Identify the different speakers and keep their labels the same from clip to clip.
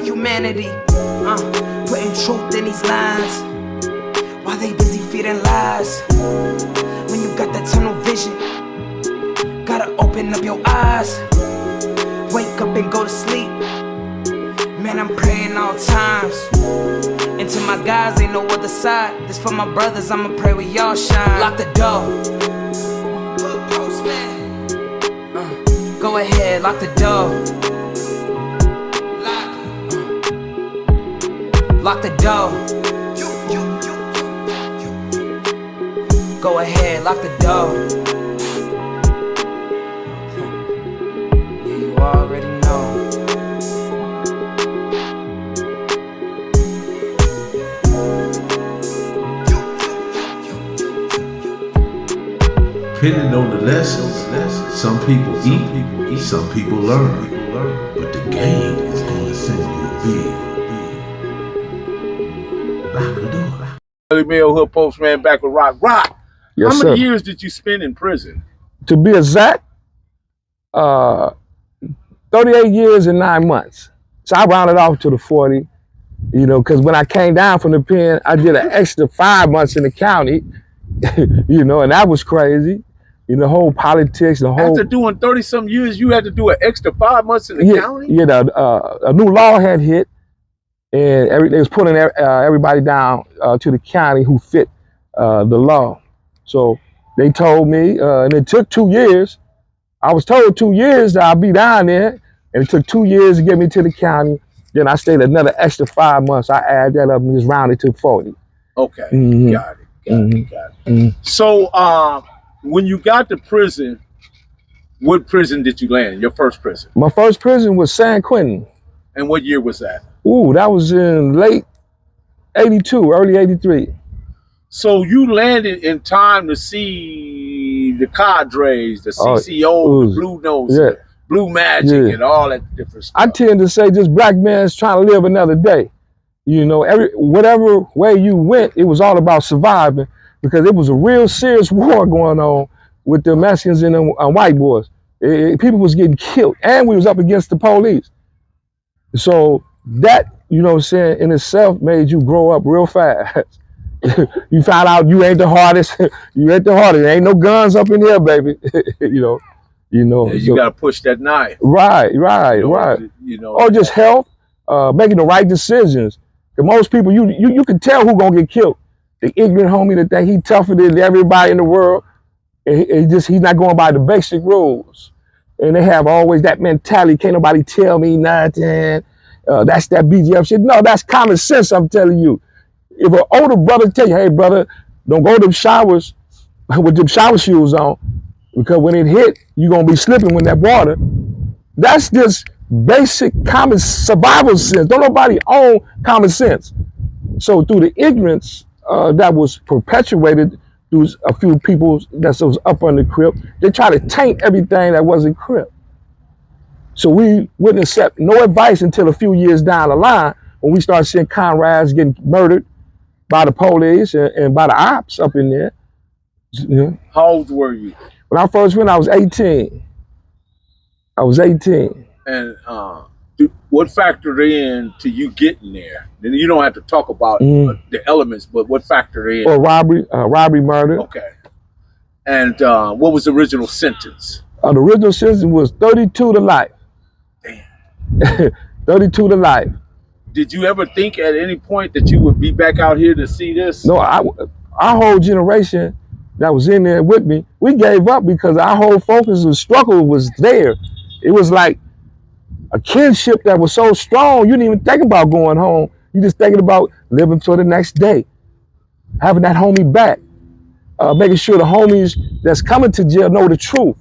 Speaker 1: humanity. Putting truth in these lines while they busy feeding lies. When you got that tunnel vision, gotta open up your eyes. Wake up and go to sleep. Man, I'm praying all times. And to my guys, ain't no other side. This for my brothers, I'ma pray we all shine. Lock the door. Go ahead, lock the door. Lock the door. Go ahead, lock the door. Yeah, you already know.
Speaker 2: Depending on the lessons, some people eat, some people learn. But the game is gonna send you a big. Lock the door.
Speaker 3: Dahoodpostman back with Rocc. Rocc,
Speaker 4: Yes,
Speaker 3: how many
Speaker 4: sir.
Speaker 3: years did you spend in prison?
Speaker 4: To be exact, 38 years and 9 months. So I rounded off to the 40, because when I came down from the pen, I did an extra 5 months in the county, and that was crazy. The whole politics, the whole.
Speaker 3: After doing 30-some years, you had to do an extra 5 months in the county?
Speaker 4: Yeah, a new law had hit, and they was putting everybody down to the county who fit the law. So they told me, and it took 2 years. I was told 2 years that I'll be down there, and it took 2 years to get me to the county. Then I stayed another extra 5 months. I added that up and just rounded to 40.
Speaker 3: Okay,
Speaker 4: Mm-hmm.
Speaker 3: got it. So when you got to prison, what prison did you land? Your first prison?
Speaker 4: My first prison was San Quentin.
Speaker 3: And what year was that?
Speaker 4: Ooh, that was in late 82, early 83.
Speaker 3: So you landed in time to see the cadres, the CCO, the Blue Nose, Blue Magic, and all that different stuff.
Speaker 4: I tend to say this black man's trying to live another day. Whatever way you went, it was all about surviving, because it was a real serious war going on with the Mexicans and the white boys. People was getting killed, and we was up against the police. So that, in itself made you grow up real fast. You found out you ain't the hardest. You ain't the hardest. There ain't no guns up in here, baby.
Speaker 3: Yeah, you gotta push that knife.
Speaker 4: Right. Or just health, making the right decisions. Because most people, you can tell who gonna get killed. The ignorant homie that think he tougher than everybody in the world, and he's not going by the basic rules. And they have always that mentality. Can't nobody tell me nothing. That's that BGF shit. No, that's common sense. I'm telling you. If an older brother tell you, hey brother, don't go to them showers with them shower shoes on, because when it hit, you're gonna be slipping with that water. That's just basic common survival sense. Don't nobody own common sense. So through the ignorance that was perpetuated through a few people that was up on the Crip, they try to taint everything that wasn't Crip. So we wouldn't accept no advice until a few years down the line, when we started seeing comrades getting murdered by the police and by the ops up in there.
Speaker 3: How old were you?
Speaker 4: When I first went, I was 18.
Speaker 3: And what factored in to you getting there? Then you don't have to talk about the elements, but what factored in?
Speaker 4: Or robbery, murder.
Speaker 3: Okay. And what was the original sentence?
Speaker 4: The original sentence was 32 to life.
Speaker 3: Damn.
Speaker 4: 32 to life.
Speaker 3: Did you ever think at any point that you would be back out here to see this?
Speaker 4: No, our whole generation that was in there with me, we gave up because our whole focus and struggle was there. It was like a kinship that was so strong, you didn't even think about going home. You just thinking about living for the next day, having that homie back, making sure the homies that's coming to jail know the truth.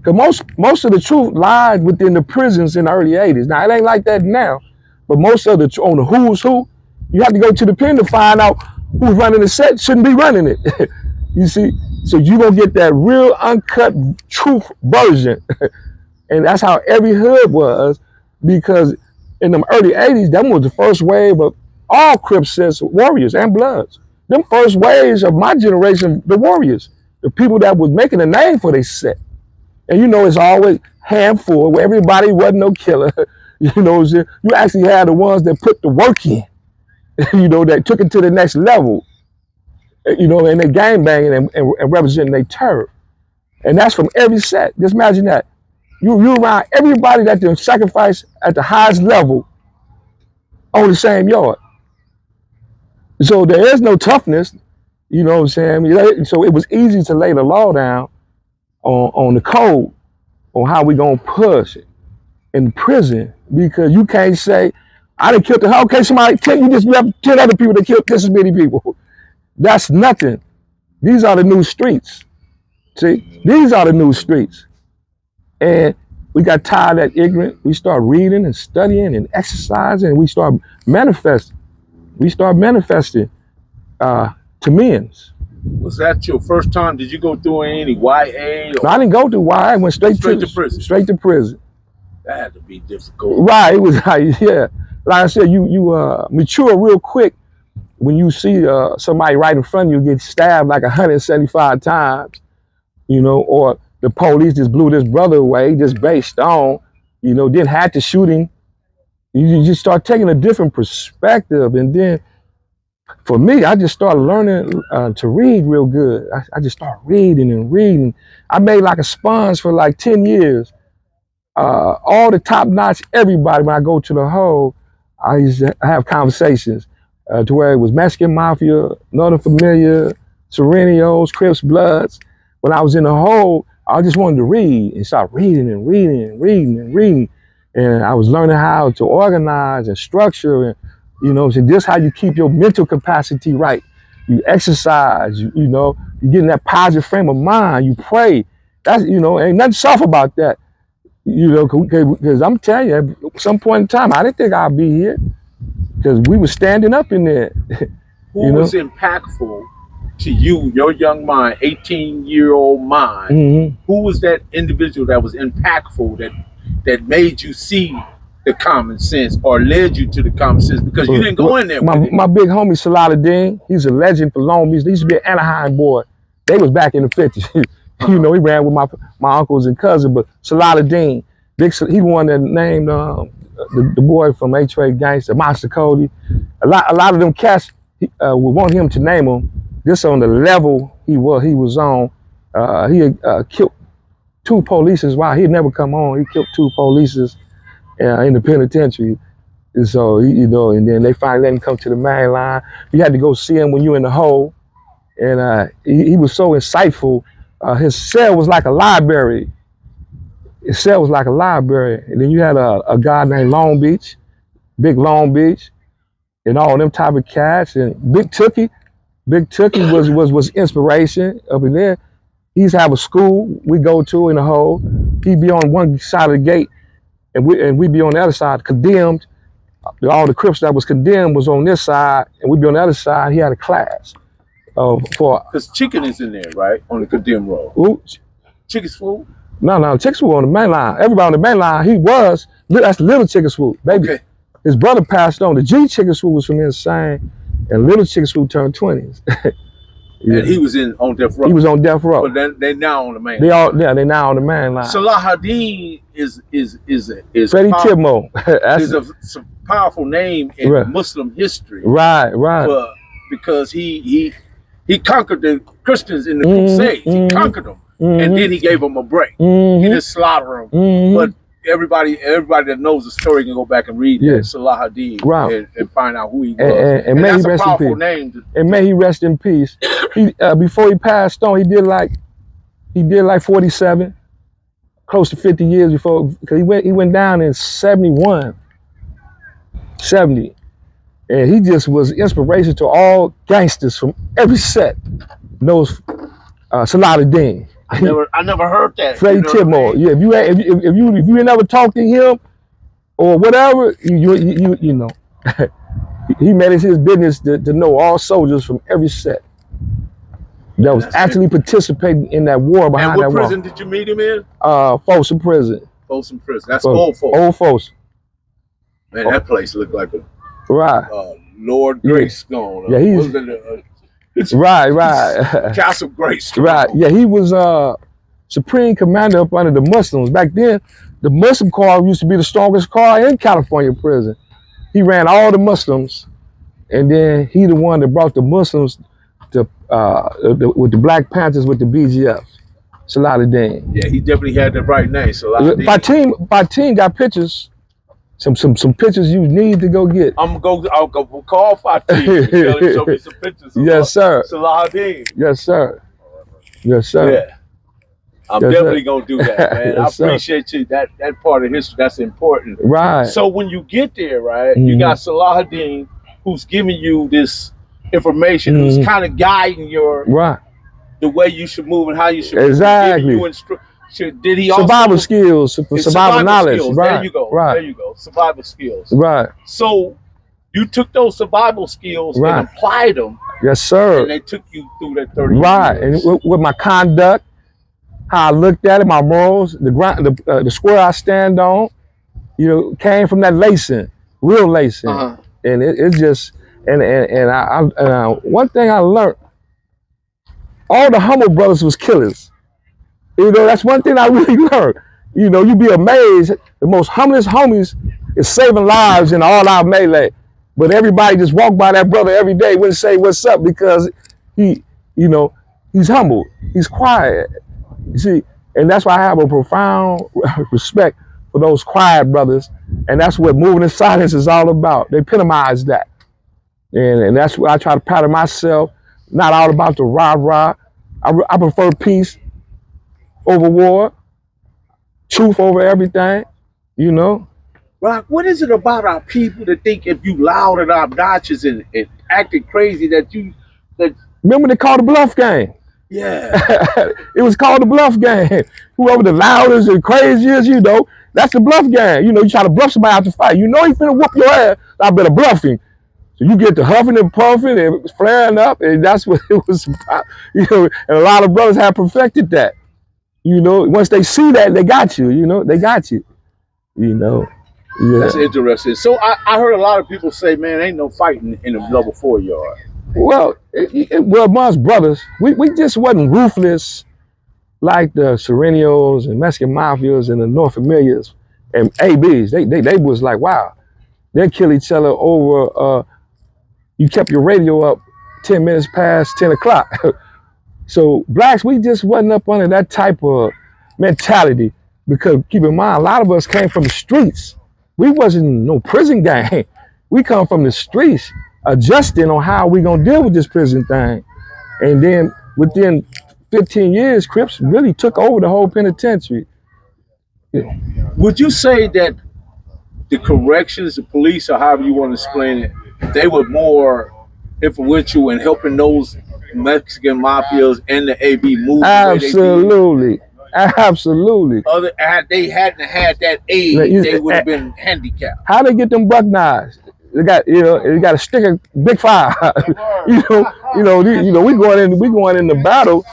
Speaker 4: Because most of the truth lied within the prisons in the early 80s. Now, it ain't like that now. But most of on the who's who, you have to go to the pen to find out who's running the set, shouldn't be running it. You see? So you're going to get that real uncut truth version. And that's how every hood was, because in the early 80s, that was the first wave of all Crips warriors and Bloods. Them first waves of my generation, the warriors, the people that was making a name for their set. And it's always handful where everybody wasn't no killer. You know what I'm saying? You actually had the ones that put the work in, you know, that took it to the next level, you know, and they gang banging and representing their turf. And that's from every set. Just imagine that. You around everybody that done sacrifice at the highest level on the same yard. So there is no toughness, you know what I'm saying? So it was easy to lay the law down on the code on how we gonna push it in prison, because you can't say, I done killed the whole case. Somebody tell you just left 10 other people that killed this many people. That's nothing. These are the new streets. See, these are the new streets. And we got tired of that ignorant. We start reading and studying and exercising, and we start manifesting. We start manifesting to men's.
Speaker 3: Was that your first time? Did you go through any YA?
Speaker 4: No, I didn't go through YA. I went straight to prison. Straight to prison.
Speaker 3: That had to be difficult.
Speaker 4: Right. It was like, yeah. Like I said, you mature real quick when you see somebody right in front of you get stabbed like 175 times, you know, or the police just blew this brother away just based on, you know, didn't have to shoot him. You just start taking a different perspective. And then for me, I just started learning to read real good. I just started reading and reading. I made like a sponge for like 10 years. All the top-notch, everybody, when I go to the hole, I used to have conversations to where it was Mexican Mafia, Northern Familiar, Serenios, Crips, Bloods. When I was in the hole, I just wanted to read and start reading and reading and reading and reading. And I was learning how to organize and structure, and, you know, so this is how you keep your mental capacity right. You exercise, you know, you get in that positive frame of mind, you pray. That's, you know, ain't nothing soft about that. You know, because I'm telling you, at some point in time, I didn't think I'd be here, because we were standing up in there.
Speaker 3: Who was impactful to you, your young mind, 18-year-old mind? Mm-hmm. Who was that individual that was impactful, that made you see the common sense or led you to the common sense? Because you didn't go in there with it.
Speaker 4: My big homie, Salahuddin, he's a legend for Long Beach. He used to be an Anaheim boy. They was back in the 50s. You know, he ran with my uncles and cousins, but Salahuddin, he won that named the boy from H-Way Gangster, Monster Cody. A lot of them cats would want him to name him. This on the level he was on. He had killed 2 polices while he'd never come on. He killed 2 polices in the penitentiary. And so, you know, and then they finally let him come to the main line. You had to go see him when you were in the hole. And he was so insightful. His cell was like a library. His cell was like a library. And then you had a guy named Long Beach, Big Long Beach, and all them type of cats. And Big Tookie was inspiration up in there. He used to have a school we go to in the hole. He'd be on one side of the gate, and we'd be on the other side, condemned. All the Crips that was condemned was on this side, and we'd be on the other side. He had a class.
Speaker 3: Because Chicken is in there, right? On the condemned road.
Speaker 4: Ooh.
Speaker 3: Chicken Swoop?
Speaker 4: No, Chicken Swoop on the main line. Everybody on the main line, that's Little Chicken Swoop, baby. Okay. His brother passed on. The G Chicken Swoop was from Insane, and Little Chicken Swoop turned 20s.
Speaker 3: Yeah. And he was on death row.
Speaker 4: He was on death row.
Speaker 3: But then they now on the main line.
Speaker 4: They now on the main line.
Speaker 3: Salahuddin is
Speaker 4: Freddie Tidmo.
Speaker 3: Is a powerful name in Muslim history.
Speaker 4: Right.
Speaker 3: Because he conquered the Christians in the Crusades. He conquered them, and then he gave them a break. He didn't slaughter them. But everybody that knows the story can go back and read Salahuddin and find out who he was. And may that's a powerful name.
Speaker 4: And may he rest in peace. He before he passed on, he did like 47, close to 50 years before, because he went down in 71, 70. And he just was inspiration to all gangsters from every set. Knows Salahuddin.
Speaker 3: I never heard that.
Speaker 4: Freddie Tidmo. Yeah, if you never talked to him or whatever, you know, he made it his business to know all soldiers from every set that was actually participating in that war behind that wall.
Speaker 3: And what prison did you meet him in?
Speaker 4: Folsom Prison.
Speaker 3: Folsom Prison. That's Old Folsom.
Speaker 4: Old Folsom.
Speaker 3: Man, that place looked like a Lord Grace gone.
Speaker 4: Yeah, he's right.
Speaker 3: Castle Grace.
Speaker 4: Right. Yeah, he was supreme commander up under the Muslims. Back then, the Muslim card used to be the strongest card in California prison. He ran all the Muslims, and then he the one that brought the Muslims to with the Black Panthers with the BGF. Salahuddin.
Speaker 3: Yeah, he definitely had the right name. Salahuddin.
Speaker 4: Fatim got pictures. Some pictures you need to go get.
Speaker 3: I'll go call Fatim and tell him to show me some pictures.
Speaker 4: Yes, sir.
Speaker 3: Salahuddin.
Speaker 4: Yes, sir. Yes, sir.
Speaker 3: Yeah. I'm
Speaker 4: yes,
Speaker 3: definitely
Speaker 4: sir.
Speaker 3: gonna do that, man.
Speaker 4: Yes,
Speaker 3: I appreciate you. That part of history, that's important.
Speaker 4: Right.
Speaker 3: So when you get there, right, you got Salahuddin who's giving you this information, who's kind of guiding your the way you should move and how you should
Speaker 4: exactly.
Speaker 3: move. Did he also
Speaker 4: survival skills, survival knowledge?
Speaker 3: Skills.
Speaker 4: Right.
Speaker 3: There you go.
Speaker 4: Right.
Speaker 3: There you go. Survival skills.
Speaker 4: Right.
Speaker 3: So you took those survival skills and applied them.
Speaker 4: Yes, sir.
Speaker 3: And they took you through that 30
Speaker 4: right.
Speaker 3: years.
Speaker 4: And with my conduct, how I looked at it, my morals, the square I stand on, you know, came from that lacing, real lacing, and it's just and I one thing I learned, all the humble brothers was killers. You know, that's one thing I really learned. You know, you'd be amazed. The most humblest homies is saving lives in all-out melee. But everybody just walk by that brother every day, wouldn't say what's up because he, you know, he's humble. He's quiet. You see, and that's why I have a profound respect for those quiet brothers. And that's what moving in silence is all about. They epitomize that. And that's what I try to pattern myself. Not all about the rah-rah. I prefer peace over war, truth over everything, you know.
Speaker 3: Rocc, what is it about our people that think if you loud and obnoxious and acting crazy that
Speaker 4: remember they called the bluff game?
Speaker 3: Yeah.
Speaker 4: It was called the bluff game. Whoever the loudest and craziest, you know, that's the bluff game. You know, you try to bluff somebody out to fight. You know he finna whoop your ass, I better bluff him. So you get to huffing and puffing and flaring up, and that's what it was about. You know, and a lot of brothers have perfected that. You know, once they see that, they got you. You know, they got you. You know, yeah.
Speaker 3: That's interesting. So I heard a lot of people say, "Man, ain't no fighting in the level 4 yard."
Speaker 4: Well, well, amongst brothers, we just wasn't ruthless like the Serenios and Mexican Mafias and the North Familiars and ABs. They was like, wow, they kill each other over. You kept your radio up 10 minutes past 10 o'clock. So blacks, we just wasn't up under that type of mentality because keep in mind, a lot of us came from the streets. We wasn't no prison gang. We come from the streets adjusting on how we gonna deal with this prison thing. And then within 15 years, Crips really took over the whole penitentiary. Yeah.
Speaker 3: Would you say that the corrections, the police, or however you want to explain it, they were more influential in helping those Mexican mafias and the AB move?
Speaker 4: Absolutely. Absolutely.
Speaker 3: Had they hadn't had that aid, they would have been handicapped.
Speaker 4: How they get them buck knives? They got, you know, they got a sticker, big fire. you know, we going in the battle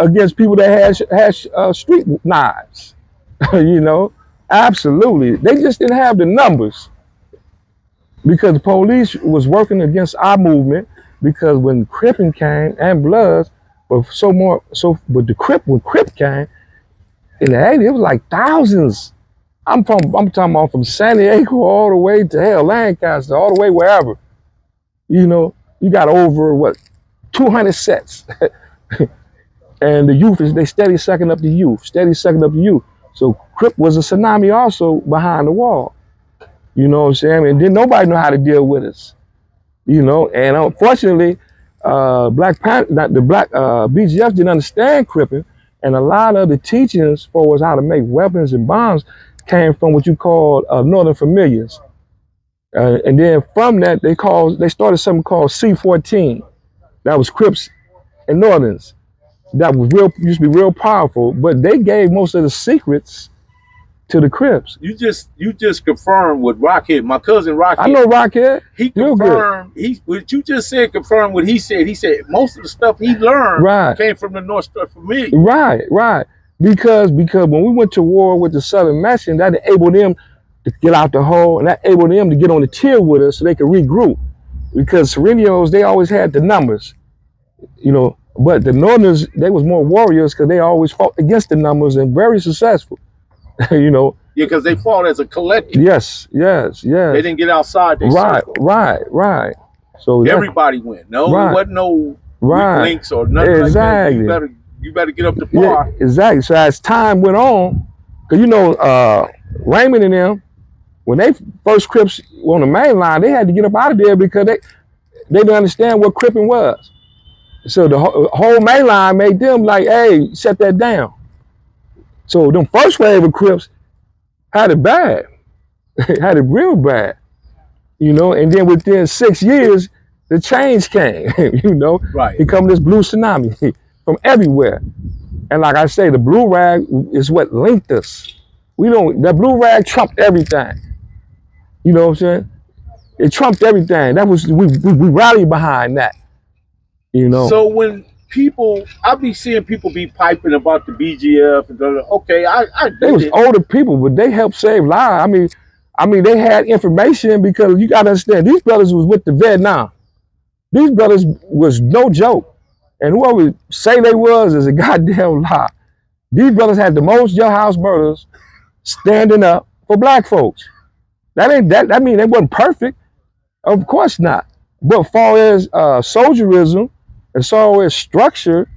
Speaker 4: against people that had street knives. You know, absolutely. They just didn't have the numbers because the police was working against our movement. Because when Cripping came and Bloods, but when Crip came in the 80s, it was like thousands. I'm talking about from San Diego all the way to hell, Lancaster, all the way wherever. You know, you got over 200 sets. And the youth they steady sucking up the youth. So Crip was a tsunami also behind the wall. You know what I'm saying? And then nobody know how to deal with us. You know, and unfortunately, BGF didn't understand Cripping, and a lot of the teachings for us how to make weapons and bombs came from what you call Northern Familiars. And then from that, they started something called C14. That was Crips and Northerns. That was used to be real powerful, but they gave most of the secrets to the Crips.
Speaker 3: You just confirmed what Rocc, my cousin Rocc.
Speaker 4: I know Rocc.
Speaker 3: He confirmed. What you just said confirmed what he said. He said most of the stuff he learned came from the North Familiar.
Speaker 4: Right. Because when we went to war with the Southern Mexican, that enabled them to get out the hole, and that enabled them to get on the tier with us so they could regroup. Because Serenios, they always had the numbers, you know. But the Northerners, they was more warriors because they always fought against the numbers and very successful. You know.
Speaker 3: Yeah, because they fought as a collective.
Speaker 4: Yes. They
Speaker 3: didn't get outside their circle.
Speaker 4: Right. So
Speaker 3: everybody went. No, it wasn't no weak links or nothing like that. You better get up to par.
Speaker 4: Yeah, exactly. So as time went on, because you know, Raymond and them, when they first Crips on the main line, they had to get up out of there because they didn't understand what Cripping was. So the whole main line made them like, hey, shut that down. So them first wave of Crips had it bad, had it real bad, you know. And then within 6 years, the change came, you know.
Speaker 3: Right.
Speaker 4: Here come this blue tsunami from everywhere. And like I say, the blue rag is what linked us. That blue rag trumped everything. You know what I'm saying? It trumped everything. That was, we rallied behind that, you know.
Speaker 3: So when I be seeing people be piping about the BGF, and okay, I
Speaker 4: they was older people, but they helped save lives. I mean, they had information, because you gotta understand, these brothers was with the Vietnam. These brothers was no joke. And whoever say they was is a goddamn lie. These brothers had the most jailhouse murders standing up for black folks. That mean they wasn't perfect. Of course not. But as far as soldierism, as far as structure,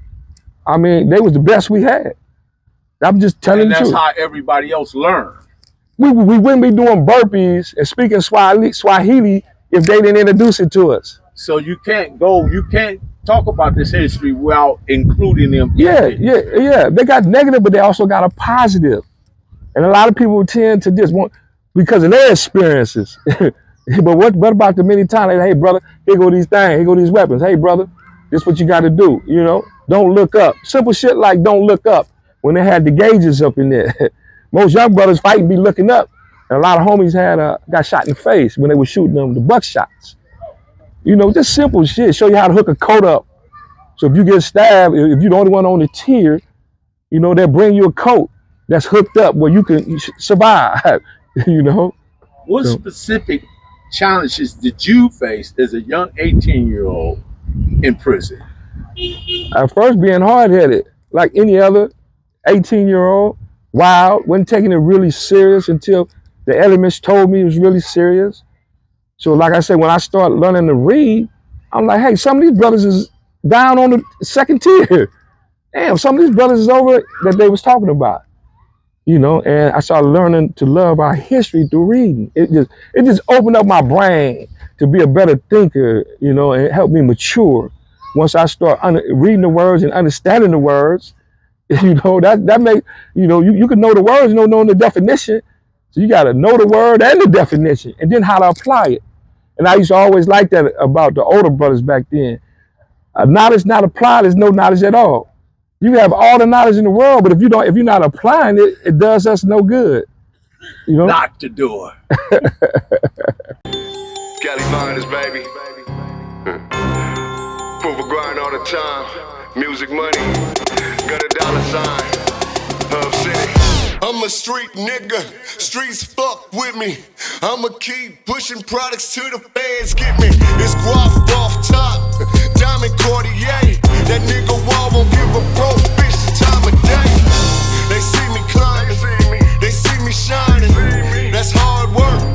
Speaker 4: I mean, they was the best we had. I'm just telling the truth.
Speaker 3: And that's how everybody else learned.
Speaker 4: We wouldn't be doing burpees and speaking Swahili if they didn't introduce it to us.
Speaker 3: So you can't talk about this history without including them.
Speaker 4: Yeah. They got negative, but they also got a positive. And a lot of people tend to just want, because of their experiences. But what about the many times, like, hey brother, here go these things, here go these weapons. Hey brother, this is what you got to do. You know, don't look up. Simple shit like don't look up. When they had the gauges up in there, most young brothers fighting be looking up. And a lot of homies got shot in the face when they were shooting them the buckshots. You know, just simple shit. Show you how to hook a coat up. So if you get stabbed, if you're the only one on the tier, you know, they'll bring you a coat that's hooked up where you can survive. You know.
Speaker 3: What specific challenges did you face as a young 18-year-old in prison?
Speaker 4: At first, being hard-headed, like any other 18-year-old, wild, wasn't taking it really serious until the elements told me it was really serious. So like I said, when I started learning to read, I'm like, hey, some of these brothers is down on the second tier. Damn, some of these brothers is over that they was talking about. You know, and I started learning to love our history through reading. It just opened up my brain to be a better thinker, you know, and it helped me mature. Once I start reading the words and understanding the words, you know, that make, you know, you can know the words, you don't know the definition. So you got to know the word and the definition, and then how to apply it. And I used to always like that about the older brothers back then. Knowledge not applied is no knowledge at all. You have all the knowledge in the world, but if you're not applying it, it does us no good. You know?
Speaker 3: Lock the door.
Speaker 5: Cali Miners, baby. Proof of grind all the time. Music money. Got a dollar sign. Hub City. I'm a street nigga, streets fuck with me. I'ma keep pushing products till the fans get me. It's guap off top, diamond Cartier. That nigga wall won't give a pro bitch the time of day. They see me climbing, they see me shining. That's hard work,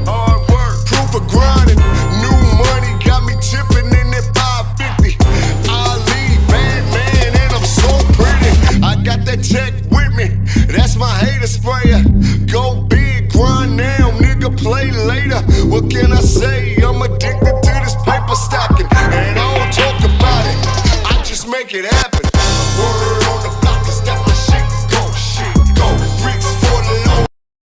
Speaker 5: proof of grinding. New money got me tipping in that 550. Ali, bad man, and I'm so pretty. I got that tech with me, that's my hater sprayer. Go big, grind now, nigga, play later. What can I say?